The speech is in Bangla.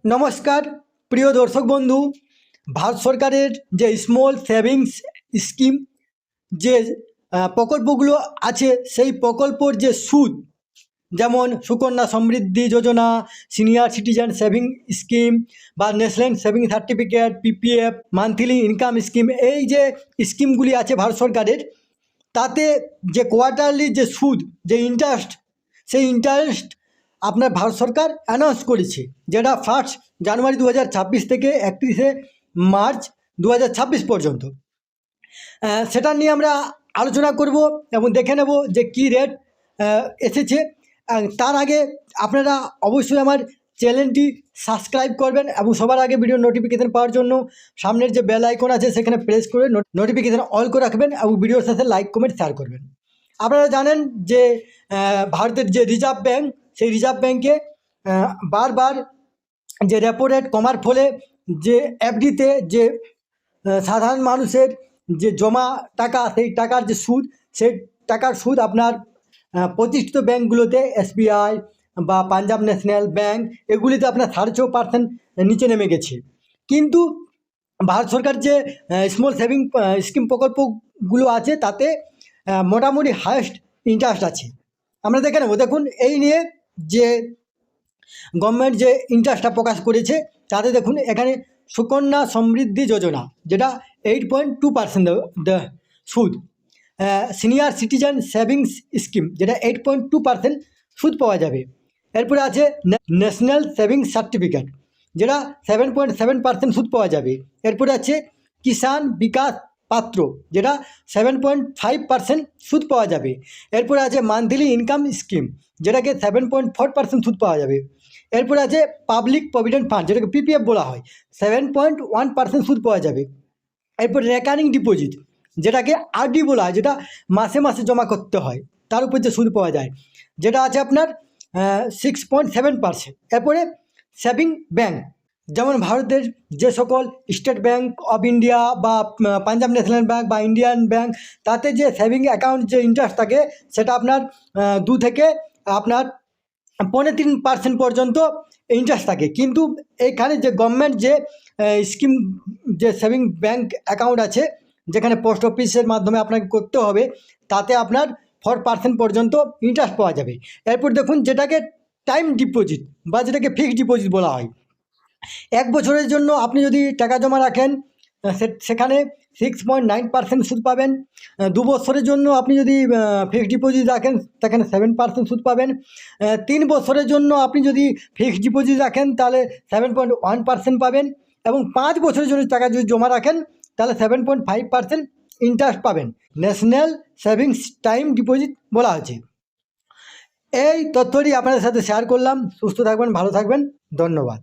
নমস্কার প্রিয় দর্শক বন্ধু। ভারত সরকারের যে স্মল সেভিংস স্কিম যে প্রকল্পগুলো আছে, সেই প্রকল্পর যে সুদ, যেমন Sukanya Samriddhi Yojana, senior citizen saving scheme বা national saving certificate, PPF, monthly income scheme, এই যে স্কিমগুলি আছে ভারত সরকারের, তাতে যে কোয়ার্টারলি যে সুদ, যে ইন্টারেস্ট, সেই ইন্টারেস্ট আপনার ভারত সরকার অ্যানাউন্স করেছে, যেটা 1 জানুয়ারি 2026 থেকে 31 মার্চ 2026 পর্যন্ত। সেটা নিয়ে আমরা আলোচনা করব এবং দেখে নেব যে কী রেট এসেছে। তার আগে আপনারা অবশ্যই আমার চ্যানেলটি সাবস্ক্রাইব করবেন এবং সবার আগে ভিডিও নোটিফিকেশান পাওয়ার জন্য সামনের যে বেল আইকন আছে সেখানে প্রেস করে নোটিফিকেশান অল করে রাখবেন এবং ভিডিওর সাথে লাইক কমেন্ট শেয়ার করবেন। আপনারা জানেন যে ভারতের যে রিজার্ভ ব্যাঙ্ক, সেই রিজার্ভ ব্যাঙ্কে বারবার যে রেপো রেট কমার ফলে যে এফডিতে যে সাধারণ মানুষের যে জমা টাকা, সেই টাকার যে সুদ, সেই টাকার সুদ আপনার প্রতিষ্ঠিত ব্যাঙ্কগুলোতে এসবিআই বা পাঞ্জাব ন্যাশনাল ব্যাঙ্ক, এগুলিতে আপনার 4.5% নিচে নেমে গেছে। কিন্তু ভারত সরকার যে স্মল সেভিং স্কিম প্রকল্পগুলো আছে, তাতে মোটামুটি হায়েস্ট ইন্টারেস্ট আছে। আমরা দেখে নেব। দেখুন, এই নিয়ে যে গভর্নমেন্ট যে ইন্টারেস্টটা প্রকাশ করেছে, তাতে দেখুন এখানে সুকন্যা সমৃদ্ধি যোজনা, যেটা 8.2% সুদ, সিনিয়র সিটিজেন সেভিংস স্কিম, যেটা 8.2% সুদ পাওয়া যাবে। এরপরে আছে ন্যাশনাল সেভিংস সার্টিফিকেট, যেটা 7.7% সুদ পাওয়া যাবে। এরপরে আছে কিষাণ বিকাশ পাত্র, যেটা 7.5% সুদ পাওয়া যাবে। এরপরে আছে মান্থলি ইনকাম স্কিম, যেটাকে 7.4% সুদ পাওয়া যাবে। এরপরে আছে পাবলিক প্রভিডেন্ট ফান্ড, যেটাকে পিপিএফ বলা হয়, 7.1% সুদ পাওয়া যাবে। এরপর রেকারিং ডিপোজিট, যেটাকে আরডি বলা হয়, যেটা মাসে মাসে জমা করতে হয়, তার উপর যে সুদ পাওয়া যায়, যেটা আছে আপনার 6.7%। এরপরে সেভিং ব্যাঙ্ক, যেমন ভারতের যে সকল স্টেট ব্যাঙ্ক অফ ইন্ডিয়া বা পাঞ্জাব ন্যাশনাল ব্যাঙ্ক বা ইন্ডিয়ান ব্যাঙ্ক, তাতে যে সেভিং অ্যাকাউন্ট যে ইন্টারেস্ট থাকে, সেটা আপনার 2 থেকে আপনার 3.5% পর্যন্ত ইন্টারেস্ট থাকে। কিন্তু এখানে যে গভর্নমেন্ট যে স্কিম, যে সেভিং ব্যাঙ্ক অ্যাকাউন্ট আছে, যেখানে পোস্ট অফিসের মাধ্যমে আপনাকে করতে হবে, তাতে আপনার 4% পর্যন্ত ইন্টারেস্ট পাওয়া যাবে। এরপর দেখুন, যেটাকে টাইম ডিপোজিট বা যেটাকে ফিক্সড ডিপোজিট বলা হয়, 1 বছরের জন্য আপনি যদি টাকা জমা রাখেন, সেখানে 6.9% সুদ পাবেন। 2 বছরের জন্য আপনি যদি ফিক্সড ডিপোজিট রাখেন, সেখানে 7% সুদ পাবেন। 3 বছরের জন্য আপনি যদি ফিক্সড ডিপোজিট রাখেন, তাহলে 7.1% পাবেন। এবং 5 বছরের জন্য টাকা যদি জমা রাখেন, তাহলে 7.5% ইন্টারেস্ট পাবেন। ন্যাশনাল সেভিংস টাইম ডিপোজিট বলা হয়েছে। এই তথ্যটি আপনাদের সাথে শেয়ার করলাম। সুস্থ থাকবেন, ভালো থাকবেন, ধন্যবাদ।